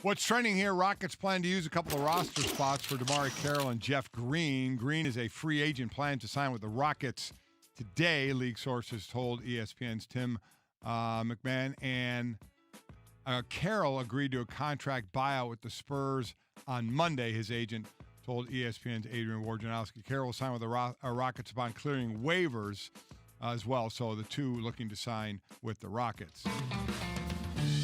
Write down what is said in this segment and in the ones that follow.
What's trending here, Rockets plan to use a couple of roster spots for DeMarre Carroll and Jeff Green. Green is a free agent, planning to sign with the Rockets today, league sources told ESPN's Tim McMahon. And Carroll agreed to a contract buyout with the Spurs on Monday, his agent told ESPN's Adrian Wojnarowski. Carroll will sign with the Rockets upon clearing waivers as well, so the two looking to sign with the Rockets.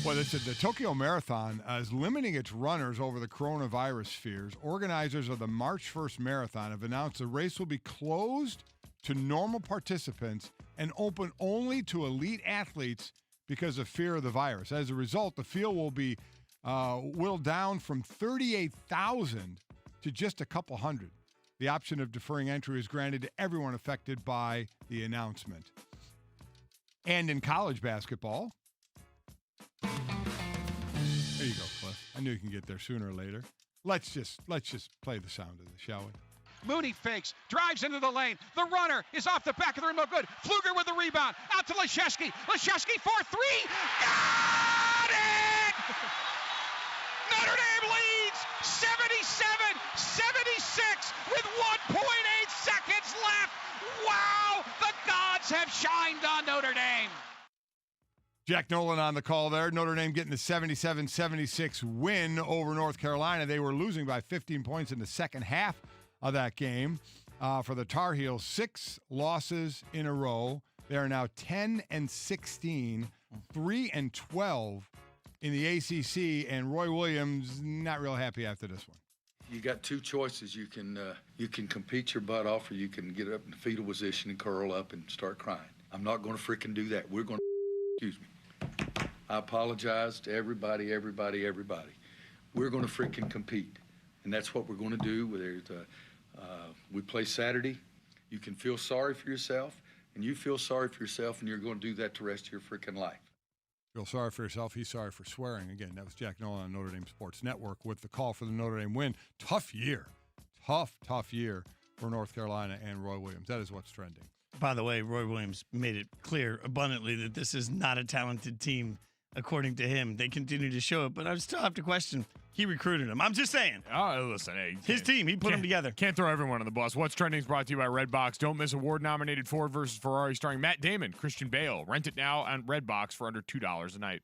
Well, the Tokyo Marathon is limiting its runners over the coronavirus fears. Organizers of the March 1st Marathon have announced the race will be closed to normal participants and open only to elite athletes because of fear of the virus. As a result, the field will be whittled down from 38,000 to just a couple hundred. The option of deferring entry is granted to everyone affected by the announcement. And in college basketball, there you go, Cliff. I knew you can get there sooner or later. Let's just play the sound of this, shall we? Mooney fakes, drives into the lane. The runner is off the back of the rim. No good. Pfluger with the rebound. Out to Leschewski. Leschewski for three. Got it! Notre Dame leads 77-76 with 1.8 seconds left. Wow! The gods have shined on Notre Dame. Jack Nolan on the call there. Notre Dame getting the 77-76 win over North Carolina. They were losing by 15 points in the second half of that game. For the Tar Heels, 6 losses in a row. They are now 10-16, 3-12 in the ACC, and Roy Williams not real happy after this one. You got two choices. You can compete your butt off, or you can get up in the fetal position and curl up and start crying. I'm not going to freaking do that. We're going to, excuse me. I apologize to everybody. We're going to freaking compete, and that's what we're going to do. Whether we play Saturday, you can feel sorry for yourself, and you feel sorry for yourself, and you're going to do that the rest of your freaking life. Feel sorry for yourself. He's sorry for swearing. Again, that was Jack Nolan on Notre Dame Sports Network with the call for the Notre Dame win. Tough year. Tough year for North Carolina and Roy Williams. That is what's trending. By the way, Roy Williams made it clear abundantly that this is not a talented team, according to him. They continue to show it, but I still have to question. He recruited him. I'm just saying. Oh, listen, hey, his team, he put them together. Can't throw everyone on the bus. What's Trending is brought to you by Redbox. Don't miss award-nominated Ford versus Ferrari starring Matt Damon, Christian Bale. Rent it now on Redbox for under $2 a night.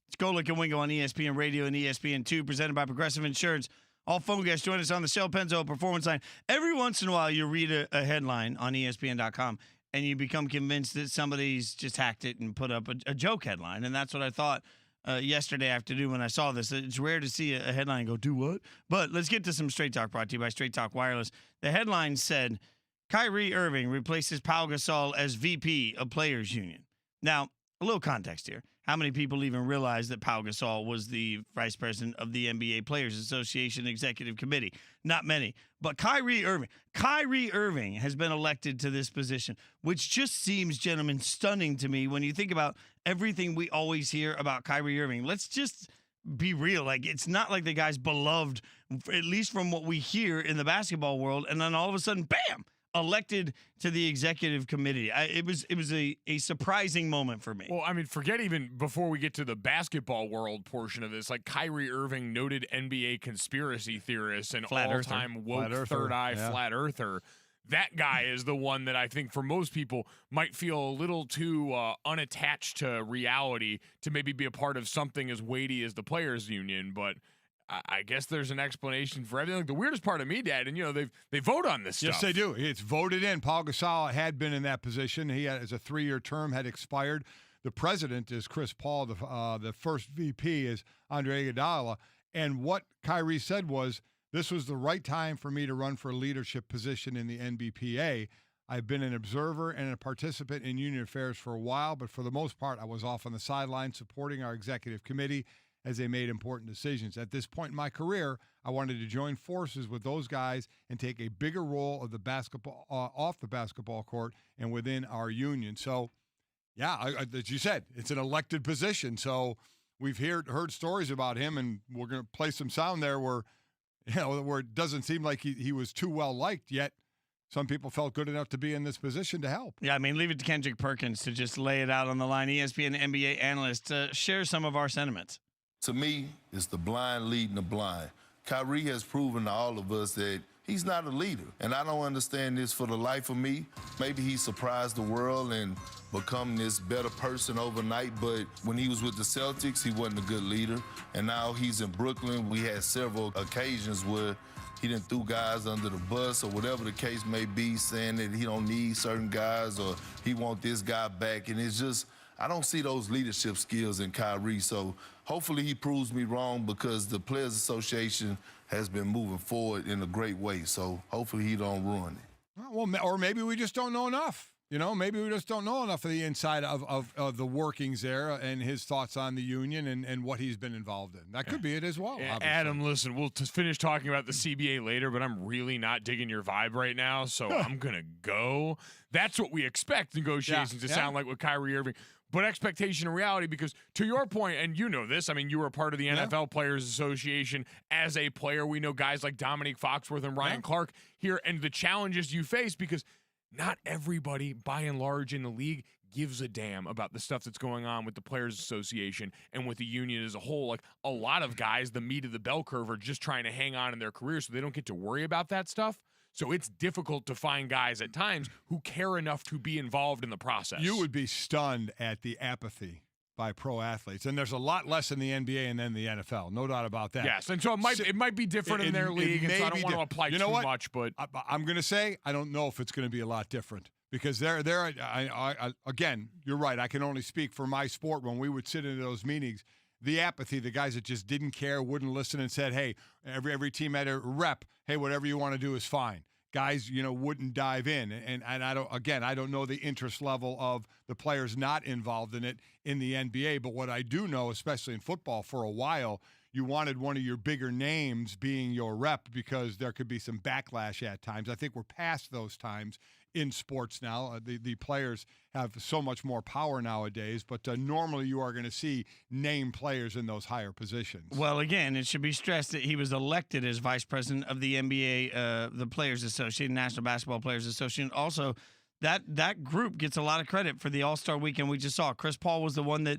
It's Golic and Wingo on ESPN Radio and ESPN2, presented by Progressive Insurance. All phone guests join us on the Shell Pennzoil Performance Line. Every once in a while, you read a headline on ESPN.com, and you become convinced that somebody's just hacked it and put up a joke headline, and that's what I thought yesterday afternoon when I saw this. It's rare to see a headline and go, do what? But let's get to some Straight Talk brought to you by Straight Talk Wireless. The headline said, Kyrie Irving replaces Pau Gasol as VP of Players Union. Now, a little context here. How many people even realize that Pau Gasol was the vice president of the NBA Players Association Executive Committee? Not many. But Kyrie Irving has been elected to this position, which just seems, gentlemen, stunning to me when you think about everything we always hear about Kyrie Irving. Let's just be real. Like, it's not like the guy's beloved, at least from what we hear in the basketball world, and then all of a sudden, bam! Elected to the executive committee. It was a surprising moment for me. Well, I mean, forget even before we get to the basketball world portion of this, like Kyrie Irving, noted NBA conspiracy theorist and all-time woke third-eye flat earther. That guy is the one that I think for most people might feel a little too unattached to reality to maybe be a part of something as weighty as the Players Union, but I guess there's an explanation for everything. Like the weirdest part of me, Dad, and they vote on this stuff. Yes, they do. It's voted in. Pau Gasol had been in that position. He had, as a 3-year term had expired. The president is Chris Paul. The first VP is Andre Iguodala. And what Kyrie said was, this was the right time for me to run for a leadership position in the NBPA. I've been an observer and a participant in union affairs for a while, but for the most part, I was off on the sidelines supporting our executive committee as they made important decisions. At this point in my career, I wanted to join forces with those guys and take a bigger role of the basketball off the basketball court and within our union. So, yeah, as you said, it's an elected position. So we've heard stories about him, and we're going to play some sound there where it doesn't seem like he was too well liked, yet some people felt good enough to be in this position to help. Yeah, I mean, leave it to Kendrick Perkins to just lay it out on the line. ESPN NBA analyst, share some of our sentiments. To me, it's the blind leading the blind. Kyrie has proven to all of us that he's not a leader, and I don't understand this for the life of me. Maybe he surprised the world and become this better person overnight, but when he was with the Celtics, he wasn't a good leader, and now he's in Brooklyn. We had several occasions where he done threw guys under the bus or whatever the case may be, saying that he don't need certain guys or he want this guy back, and it's just, I don't see those leadership skills in Kyrie, so hopefully he proves me wrong because the Players Association has been moving forward in a great way, so hopefully he don't ruin it. Well, or maybe we just don't know enough. You know, maybe we just don't know enough of the inside of the workings there and his thoughts on the union and what he's been involved in. That could be it as well, obviously. Adam, listen, we'll finish talking about the CBA later, but I'm really not digging your vibe right now, so I'm going to go. That's what we expect negotiations to sound like with Kyrie Irving. But expectation and reality, because to your point, and you know this, I mean, you were a part of the NFL Players Association as a player. We know guys like Dominique Foxworth and Ryan Clark here, and the challenges you face, because not everybody, by and large, in the league gives a damn about the stuff that's going on with the Players Association and with the union as a whole. Like, a lot of guys, the meat of the bell curve, are just trying to hang on in their career so they don't get to worry about that stuff. So it's difficult to find guys at times who care enough to be involved in the process. You would be stunned at the apathy by pro athletes, and there's a lot less in the NBA and then the NFL, no doubt about that. Yes, and so it might be different in their league, and so I don't want to apply too much. But I'm going to say I don't know if it's going to be a lot different because again, you're right. I can only speak for my sport. When we would sit in those meetings, the apathy, the guys that just didn't care, wouldn't listen, and said, "Hey, every team had a rep. Hey, whatever you want to do is fine." Guys, wouldn't dive in, and I don't know the interest level of the players not involved in it in the NBA. But what I do know, especially in football, for a while, you wanted one of your bigger names being your rep because there could be some backlash at times. I think we're past those times in sports now. The players have so much more power nowadays, but normally you are going to see name players in those higher positions. Well, again, it should be stressed that he was elected as vice president of the NBA, the Players Association, National Basketball Players Association. Also, that group gets a lot of credit for the All-Star weekend we just saw. Chris Paul was the one that,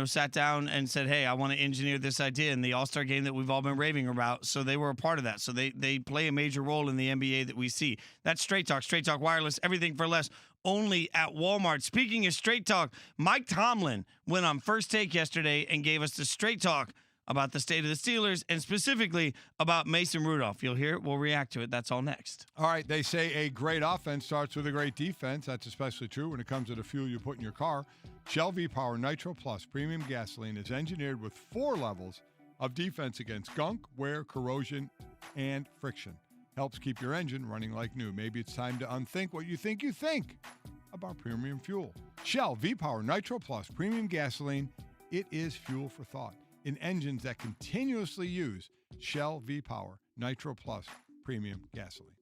sat down and said, hey, I want to engineer this idea in the All-Star game that we've all been raving about. So they were a part of that. So they play a major role in the NBA that we see. That's Straight Talk Wireless, everything for less, only at Walmart. Speaking of Straight Talk, Mike Tomlin went on First Take yesterday and gave us the Straight Talk about the state of the Steelers and specifically about Mason Rudolph. You'll hear it. We'll react to it. That's all next. All right. They say a great offense starts with a great defense. That's especially true when it comes to the fuel you put in your car. Shell V-Power Nitro Plus Premium Gasoline is engineered with 4 levels of defense against gunk, wear, corrosion, and friction. Helps keep your engine running like new. Maybe it's time to unthink what you think about premium fuel. Shell V-Power Nitro Plus Premium Gasoline. It is fuel for thought in engines that continuously use Shell V-Power Nitro Plus Premium Gasoline.